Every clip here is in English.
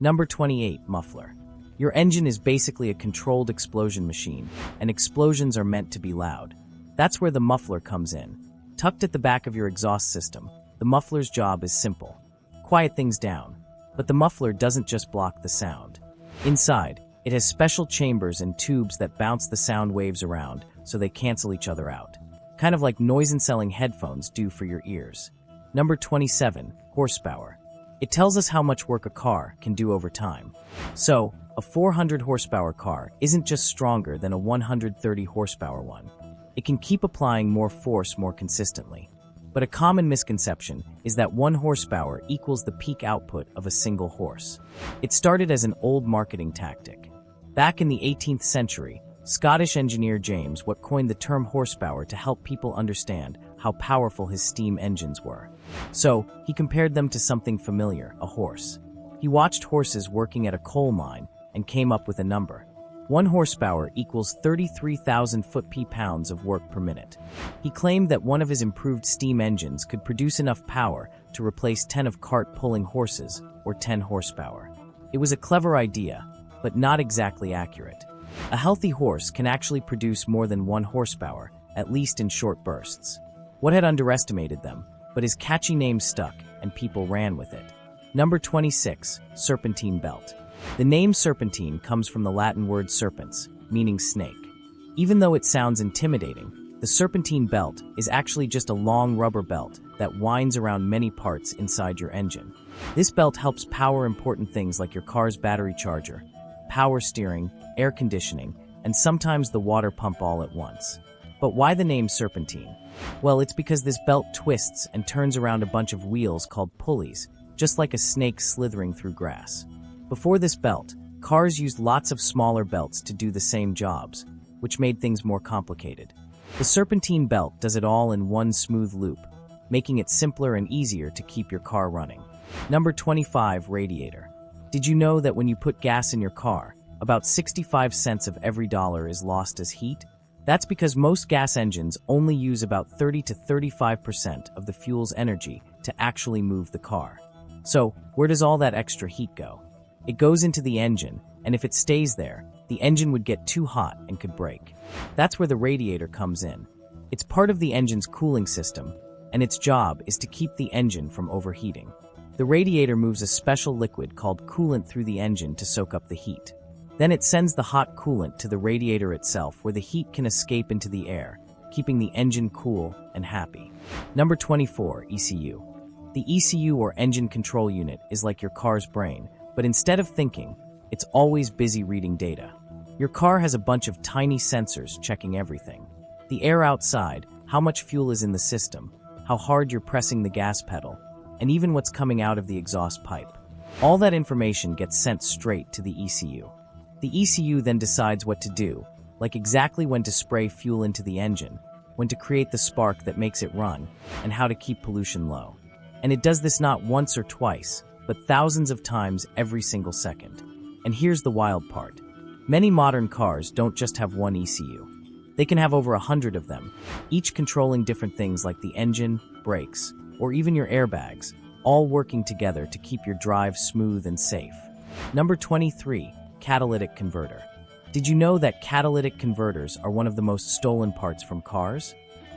Number 28, Muffler. Your engine is basically a controlled explosion machine, and explosions are meant to be loud. That's where the muffler comes in. Tucked at the back of your exhaust system, the muffler's job is simple. Quiet things down. But the muffler doesn't just block the sound. Inside, it has special chambers and tubes that bounce the sound waves around so they cancel each other out. Kind of like noise-canceling headphones do for your ears. Number 27, horsepower. It tells us how much work a car can do over time. So, a 400 horsepower car isn't just stronger than a 130 horsepower one. It can keep applying more force more consistently. But a common misconception is that 1 horsepower equals the peak output of a single horse. It started as an old marketing tactic. Back in the 18th century, Scottish engineer James Watt coined the term horsepower to help people understand how powerful his steam engines were. So, he compared them to something familiar, a horse. He watched horses working at a coal mine and came up with a number. 1 horsepower equals 33,000 foot-pounds of work per minute. He claimed that one of his improved steam engines could produce enough power to replace 10 of cart-pulling horses, or 10 horsepower. It was a clever idea, but not exactly accurate. A healthy horse can actually produce more than 1 horsepower, at least in short bursts. Watt had underestimated them, but his catchy name stuck, and people ran with it. Number 26, Serpentine Belt. The name serpentine comes from the Latin word serpens, meaning snake. Even though it sounds intimidating, the serpentine belt is actually just a long rubber belt that winds around many parts inside your engine. This belt helps power important things like your car's battery charger, power steering, air conditioning, and sometimes the water pump all at once. But why the name serpentine? Well, it's because this belt twists and turns around a bunch of wheels called pulleys, just like a snake slithering through grass. Before this belt, cars used lots of smaller belts to do the same jobs, which made things more complicated. The serpentine belt does it all in one smooth loop, making it simpler and easier to keep your car running. Number 25, Radiator. Did you know that when you put gas in your car, about 65 cents of every dollar is lost as heat? That's because most gas engines only use about 30 to 35% of the fuel's energy to actually move the car. So, where does all that extra heat go? It goes into the engine, and if it stays there, the engine would get too hot and could break. That's where the radiator comes in. It's part of the engine's cooling system, and its job is to keep the engine from overheating. The radiator moves a special liquid called coolant through the engine to soak up the heat. Then it sends the hot coolant to the radiator itself where the heat can escape into the air, keeping the engine cool and happy. Number 24, ECU. The ECU or engine control unit is like your car's brain, but instead of thinking, it's always busy reading data. Your car has a bunch of tiny sensors checking everything. The air outside, how much fuel is in the system, how hard you're pressing the gas pedal, and even what's coming out of the exhaust pipe. All that information gets sent straight to the ECU. The ECU then decides what to do, like exactly when to spray fuel into the engine, when to create the spark that makes it run, and how to keep pollution low. And it does this not once or twice, but thousands of times every single second. And here's the wild part. Many modern cars don't just have one ECU. They can have over 100 of them, each controlling different things like the engine, brakes, or even your airbags, all working together to keep your drive smooth and safe. Number 23, Catalytic Converter. Did you know that catalytic converters are one of the most stolen parts from cars?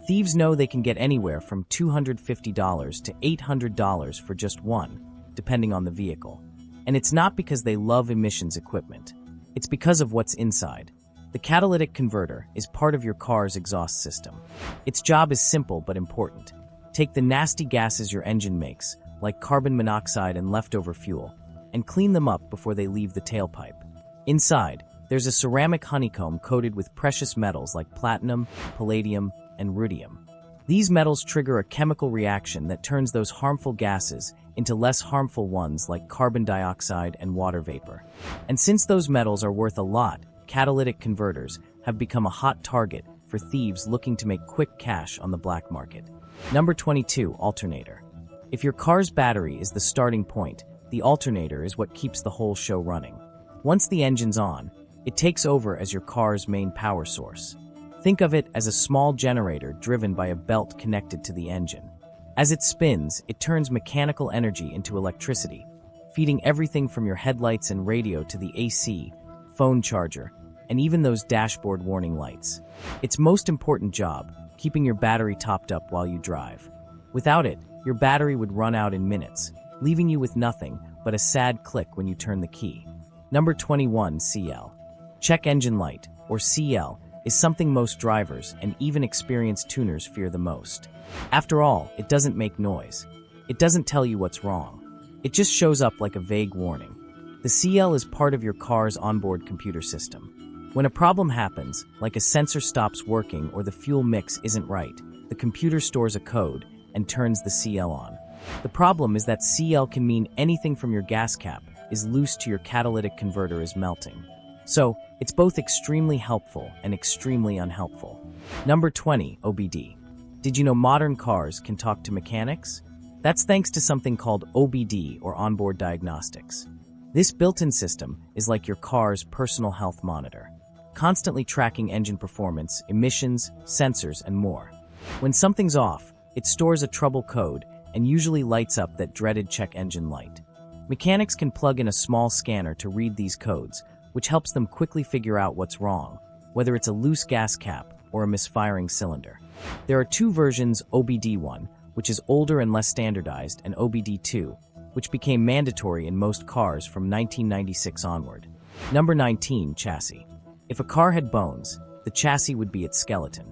Thieves know they can get anywhere from $250 to $800 for just one, depending on the vehicle. And it's not because they love emissions equipment. It's because of what's inside. The catalytic converter is part of your car's exhaust system. Its job is simple but important. Take the nasty gases your engine makes, like carbon monoxide and leftover fuel, and clean them up before they leave the tailpipe. Inside, there's a ceramic honeycomb coated with precious metals like platinum, palladium, and rubidium. These metals trigger a chemical reaction that turns those harmful gases into less harmful ones like carbon dioxide and water vapor. And since those metals are worth a lot, catalytic converters have become a hot target for thieves looking to make quick cash on the black market. Number 22, Alternator. If your car's battery is the starting point, the alternator is what keeps the whole show running. Once the engine's on, it takes over as your car's main power source. Think of it as a small generator driven by a belt connected to the engine. As it spins, it turns mechanical energy into electricity, feeding everything from your headlights and radio to the AC, phone charger, and even those dashboard warning lights. Its most important job, keeping your battery topped up while you drive. Without it, your battery would run out in minutes, leaving you with nothing but a sad click when you turn the key. Number 21, CL. Check engine light, or CL, is something most drivers and even experienced tuners fear the most. After all, it doesn't make noise. It doesn't tell you what's wrong. It just shows up like a vague warning. The CL is part of your car's onboard computer system. When a problem happens, like a sensor stops working or the fuel mix isn't right, the computer stores a code and turns the CL on. The problem is that CL can mean anything from your gas cap is loose to your catalytic converter is melting. So, it's both extremely helpful and extremely unhelpful. Number 20, OBD. Did you know modern cars can talk to mechanics? That's thanks to something called OBD, or onboard diagnostics. This built-in system is like your car's personal health monitor, constantly tracking engine performance, emissions, sensors, and more. When something's off, it stores a trouble code and usually lights up that dreaded check engine light. Mechanics can plug in a small scanner to read these codes, which helps them quickly figure out what's wrong, whether it's a loose gas cap or a misfiring cylinder. There are two versions: OBD1, which is older and less standardized, and OBD2, which became mandatory in most cars from 1996 onward. Number 19, chassis. If a car had bones, the chassis would be its skeleton.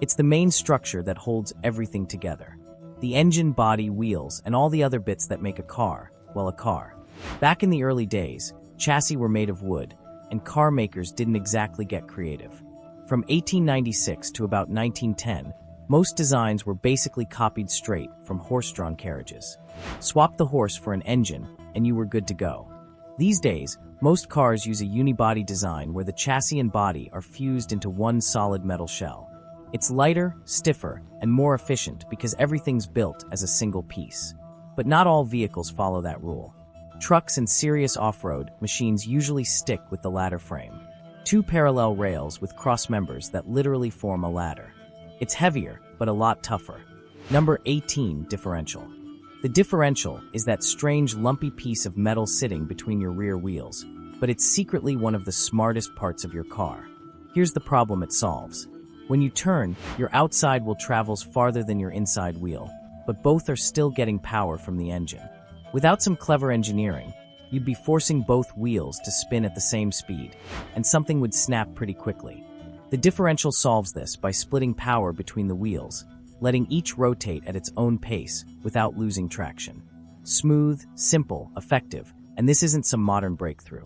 It's the main structure that holds everything together. The engine, body, wheels, and all the other bits that make a car, well, a car. Back in the early days, chassis were made of wood, and car makers didn't exactly get creative. From 1896 to about 1910, most designs were basically copied straight from horse-drawn carriages. Swap the horse for an engine, and you were good to go. These days, most cars use a unibody design where the chassis and body are fused into one solid metal shell. It's lighter, stiffer, and more efficient because everything's built as a single piece. But not all vehicles follow that rule. Trucks and serious off-road machines usually stick with the ladder frame. Two parallel rails with cross members that literally form a ladder. It's heavier, but a lot tougher. Number 18, differential. The differential is that strange lumpy piece of metal sitting between your rear wheels, but it's secretly one of the smartest parts of your car. Here's the problem it solves. When you turn, your outside wheel travels farther than your inside wheel, but both are still getting power from the engine. Without some clever engineering, you'd be forcing both wheels to spin at the same speed, and something would snap pretty quickly. The differential solves this by splitting power between the wheels, letting each rotate at its own pace without losing traction. Smooth, simple, effective, and this isn't some modern breakthrough.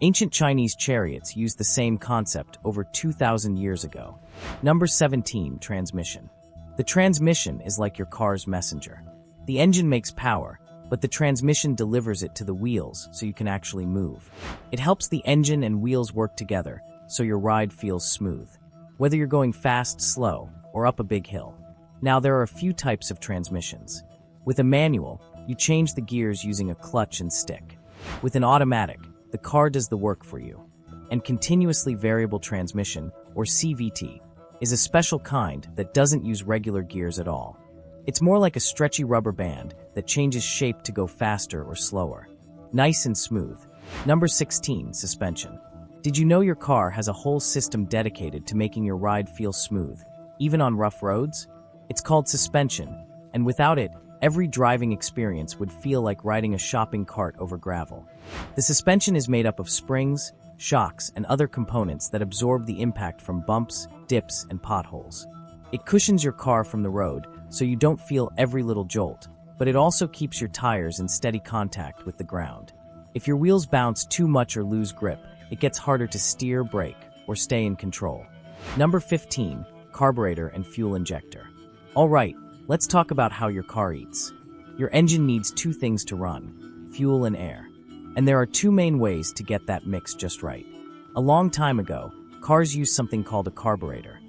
Ancient Chinese chariots used the same concept over 2,000 years ago. Number 17, transmission. The transmission is like your car's messenger. The engine makes power, but the transmission delivers it to the wheels so you can actually move. It helps the engine and wheels work together so your ride feels smooth, whether you're going fast, slow, or up a big hill. Now, there are a few types of transmissions. With a manual, you change the gears using a clutch and stick. With an automatic, the car does the work for you. And continuously variable transmission, or CVT, is a special kind that doesn't use regular gears at all. It's more like a stretchy rubber band that changes shape to go faster or slower. Nice and smooth. Number 16, suspension. Did you know your car has a whole system dedicated to making your ride feel smooth, even on rough roads? It's called suspension, and without it, every driving experience would feel like riding a shopping cart over gravel. The suspension is made up of springs, shocks, and other components that absorb the impact from bumps, dips, and potholes. It cushions your car from the road so you don't feel every little jolt, but it also keeps your tires in steady contact with the ground. If your wheels bounce too much or lose grip, it gets harder to steer, brake, or stay in control. Number 15, carburetor and fuel injector. Alright, let's talk about how your car eats. Your engine needs two things to run, fuel and air. And there are two main ways to get that mix just right. A long time ago, cars used something called a carburetor.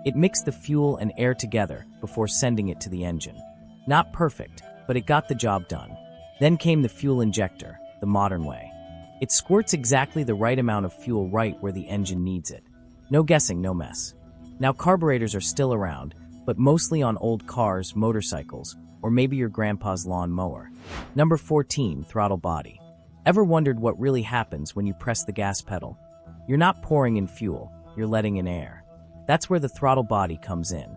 It mixed the fuel and air together before sending it to the engine. Not perfect, but it got the job done. Then came the fuel injector, the modern way. It squirts exactly the right amount of fuel right where the engine needs it. No guessing, no mess. Now carburetors are still around, but mostly on old cars, motorcycles, or maybe your grandpa's lawn mower. Number 14, throttle body. Ever wondered what really happens when you press the gas pedal? You're not pouring in fuel, you're letting in air. That's where the throttle body comes in.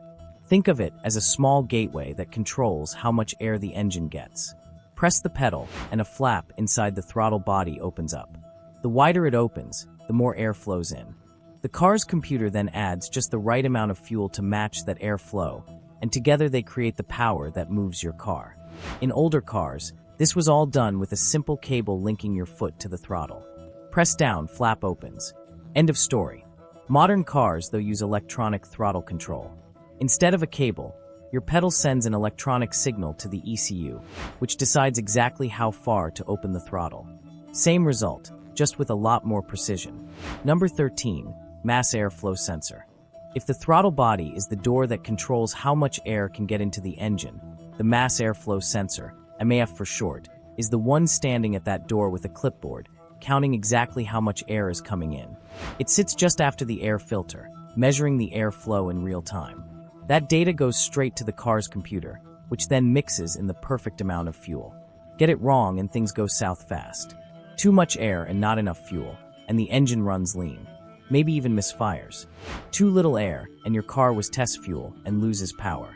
Think of it as a small gateway that controls how much air the engine gets. Press the pedal, and a flap inside the throttle body opens up. The wider it opens, the more air flows in. The car's computer then adds just the right amount of fuel to match that air flow, and together they create the power that moves your car. In older cars, this was all done with a simple cable linking your foot to the throttle. Press down, flap opens. End of story. Modern cars, though, use electronic throttle control. Instead of a cable, your pedal sends an electronic signal to the ECU, which decides exactly how far to open the throttle. Same result, just with a lot more precision. Number 13, Mass Airflow Sensor. If the throttle body is the door that controls how much air can get into the engine, the Mass Airflow Sensor, MAF for short, is the one standing at that door with a clipboard, counting exactly how much air is coming in. It sits just after the air filter, measuring the air flow in real time. That data goes straight to the car's computer, which then mixes in the perfect amount of fuel. Get it wrong and things go south fast. Too much air and not enough fuel, and the engine runs lean. Maybe even misfires. Too little air, and your car was test fuel and loses power.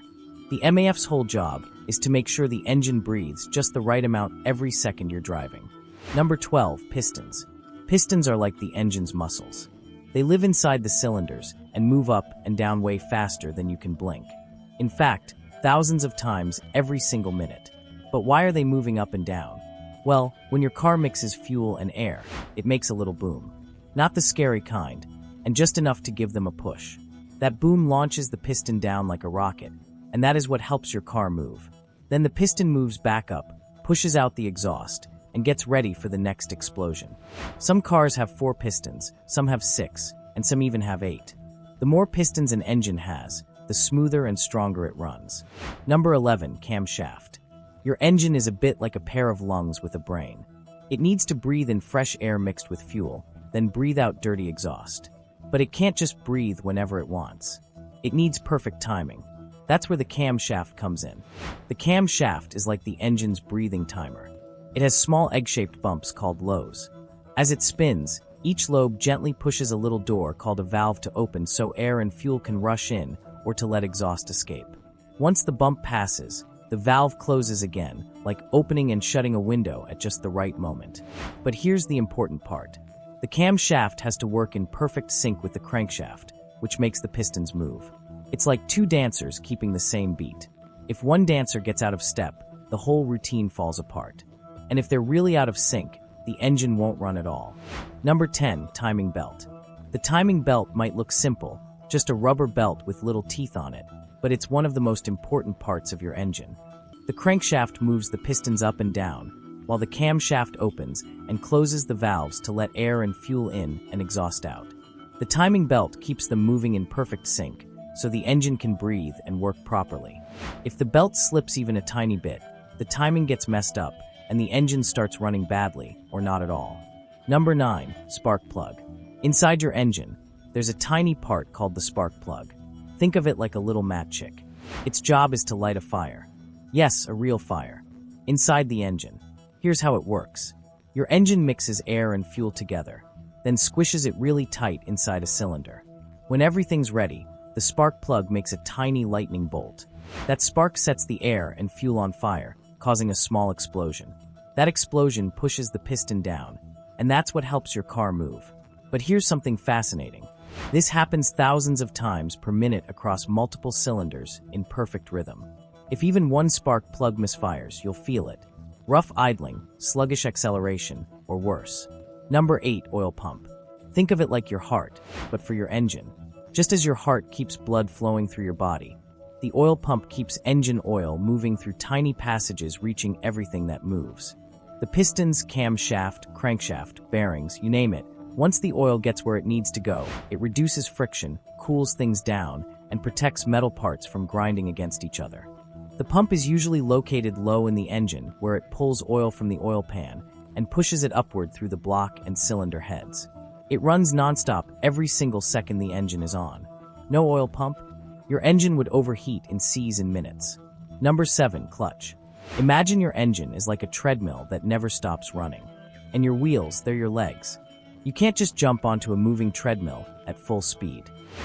The MAF's whole job is to make sure the engine breathes just the right amount every second you're driving. Number 12, Pistons. Pistons are like the engine's muscles. They live inside the cylinders and move up and down way faster than you can blink. In fact, thousands of times every single minute. But why are they moving up and down? Well, when your car mixes fuel and air, it makes a little boom. Not the scary kind, and just enough to give them a push. That boom launches the piston down like a rocket, and that is what helps your car move. Then the piston moves back up, pushes out the exhaust, and gets ready for the next explosion. Some cars have 4 pistons, some have 6, and some even have 8. The more pistons an engine has, the smoother and stronger it runs. Number 11, Camshaft. Your engine is a bit like a pair of lungs with a brain. It needs to breathe in fresh air mixed with fuel, then breathe out dirty exhaust. But it can't just breathe whenever it wants. It needs perfect timing. That's where the camshaft comes in. The camshaft is like the engine's breathing timer. It has small egg-shaped bumps called lows. As it spins, each lobe gently pushes a little door called a valve to open so air and fuel can rush in or to let exhaust escape. Once the bump passes, the valve closes again, like opening and shutting a window at just the right moment. But here's the important part. The camshaft has to work in perfect sync with the crankshaft, which makes the pistons move. It's like 2 dancers keeping the same beat. If one dancer gets out of step, the whole routine falls apart. And if they're really out of sync, the engine won't run at all. Number 10, Timing Belt. The timing belt might look simple, just a rubber belt with little teeth on it, but it's one of the most important parts of your engine. The crankshaft moves the pistons up and down, while the camshaft opens and closes the valves to let air and fuel in and exhaust out. The timing belt keeps them moving in perfect sync, so the engine can breathe and work properly. If the belt slips even a tiny bit, the timing gets messed up, and the engine starts running badly, or not at all. Number 9, Spark Plug. Inside your engine, there's a tiny part called the spark plug. Think of it like a little matchstick. Its job is to light a fire. Yes, a real fire. Inside the engine. Here's how it works. Your engine mixes air and fuel together, then squishes it really tight inside a cylinder. When everything's ready, the spark plug makes a tiny lightning bolt. That spark sets the air and fuel on fire, causing a small explosion. That explosion pushes the piston down, and that's what helps your car move. But here's something fascinating. This happens thousands of times per minute across multiple cylinders in perfect rhythm. If even one spark plug misfires, you'll feel it. Rough idling, sluggish acceleration, or worse. Number 8, Oil Pump. Think of it like your heart, but for your engine. Just as your heart keeps blood flowing through your body, the oil pump keeps engine oil moving through tiny passages reaching everything that moves. The pistons, camshaft, crankshaft, bearings, you name it. Once the oil gets where it needs to go, it reduces friction, cools things down, and protects metal parts from grinding against each other. The pump is usually located low in the engine, where it pulls oil from the oil pan and pushes it upward through the block and cylinder heads. It runs nonstop every single second the engine is on. No oil pump? Your engine would overheat and seize in minutes. Number 7, Clutch. Imagine your engine is like a treadmill that never stops running. And your wheels, they're your legs. You can't just jump onto a moving treadmill at full speed.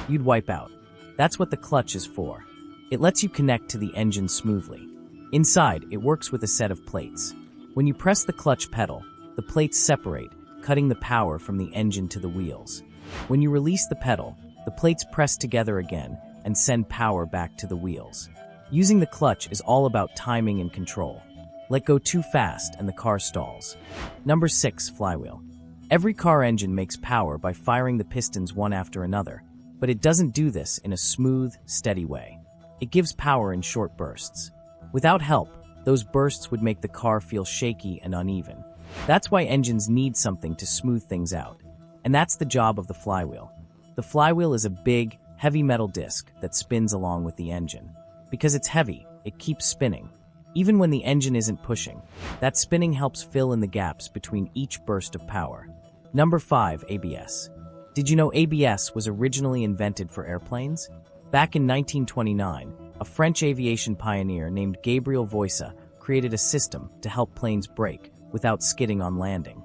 You'd wipe out. That's what the clutch is for. It lets you connect to the engine smoothly. Inside, it works with a set of plates. When you press the clutch pedal, the plates separate, cutting the power from the engine to the wheels. When you release the pedal, the plates press together again and send power back to the wheels. Using the clutch is all about timing and control. Let go too fast and the car stalls. Number 6, flywheel. Every car engine makes power by firing the pistons one after another, but it doesn't do this in a smooth, steady way. It gives power in short bursts. Without help, those bursts would make the car feel shaky and uneven. That's why engines need something to smooth things out. And that's the job of the flywheel. The flywheel is a big, heavy metal disc that spins along with the engine. Because it's heavy, it keeps spinning. Even when the engine isn't pushing, that spinning helps fill in the gaps between each burst of power. Number 5, ABS. Did you know ABS was originally invented for airplanes? Back in 1929, a French aviation pioneer named Gabriel Voissa created a system to help planes brake without skidding on landing.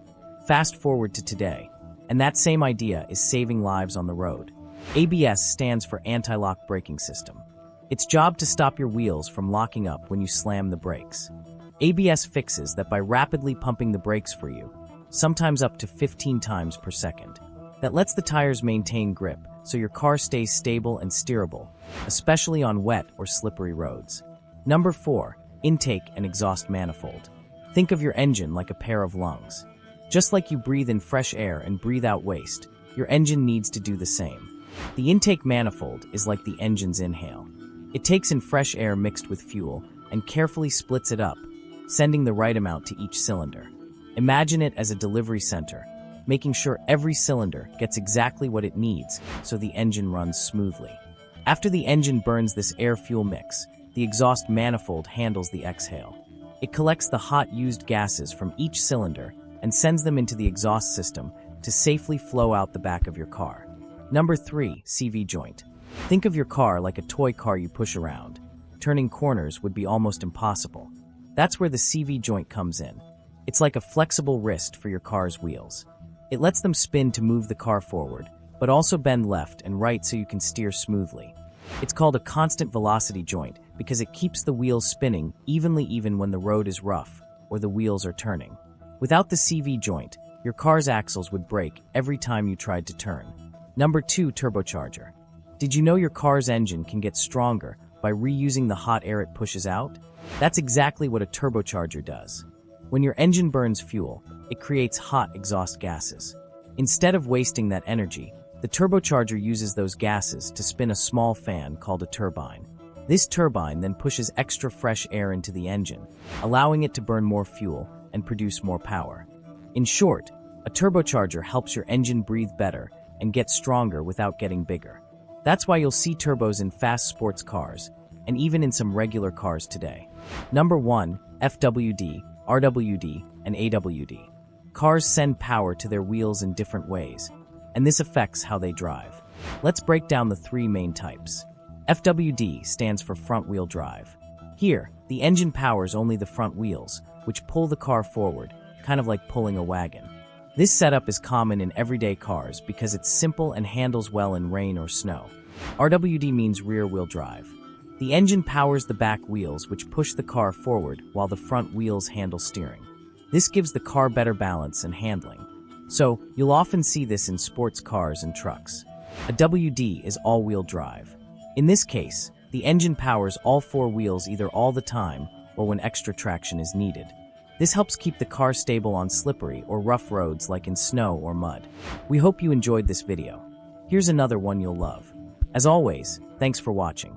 Fast forward to today, and that same idea is saving lives on the road. ABS stands for Anti-Lock Braking System. Its job to stop your wheels from locking up when you slam the brakes. ABS fixes that by rapidly pumping the brakes for you, sometimes up to 15 times per second. That lets the tires maintain grip so your car stays stable and steerable, especially on wet or slippery roads. Number 4, intake and exhaust manifold. Think of your engine like a pair of lungs. Just like you breathe in fresh air and breathe out waste, your engine needs to do the same. The intake manifold is like the engine's inhale. It takes in fresh air mixed with fuel and carefully splits it up, sending the right amount to each cylinder. Imagine it as a delivery center, making sure every cylinder gets exactly what it needs so the engine runs smoothly. After the engine burns this air-fuel mix, the exhaust manifold handles the exhale. It collects the hot used gases from each cylinder and sends them into the exhaust system to safely flow out the back of your car. Number 3, CV joint. Think of your car like a toy car you push around. Turning corners would be almost impossible. That's where the CV joint comes in. It's like a flexible wrist for your car's wheels. It lets them spin to move the car forward, but also bend left and right so you can steer smoothly. It's called a constant velocity joint because it keeps the wheels spinning evenly even when the road is rough or the wheels are turning. Without the CV joint, your car's axles would break every time you tried to turn. Number 2, turbocharger. Did you know your car's engine can get stronger by reusing the hot air it pushes out? That's exactly what a turbocharger does. When your engine burns fuel, it creates hot exhaust gases. Instead of wasting that energy, the turbocharger uses those gases to spin a small fan called a turbine. This turbine then pushes extra fresh air into the engine, allowing it to burn more fuel and produce more power. In short, a turbocharger helps your engine breathe better and get stronger without getting bigger. That's why you'll see turbos in fast sports cars, and even in some regular cars today. Number 1, FWD, RWD, and AWD. Cars send power to their wheels in different ways, and this affects how they drive. Let's break down the 3 main types. FWD stands for front-wheel drive. Here, the engine powers only the front wheels, which pull the car forward, kind of like pulling a wagon. This setup is common in everyday cars because it's simple and handles well in rain or snow. RWD means rear-wheel drive. The engine powers the back wheels, which push the car forward while the front wheels handle steering. This gives the car better balance and handling. So, you'll often see this in sports cars and trucks. A WD is all-wheel drive. In this case, the engine powers all 4 wheels either all the time or when extra traction is needed. This helps keep the car stable on slippery or rough roads like in snow or mud. We hope you enjoyed this video. Here's another one you'll love. As always, thanks for watching.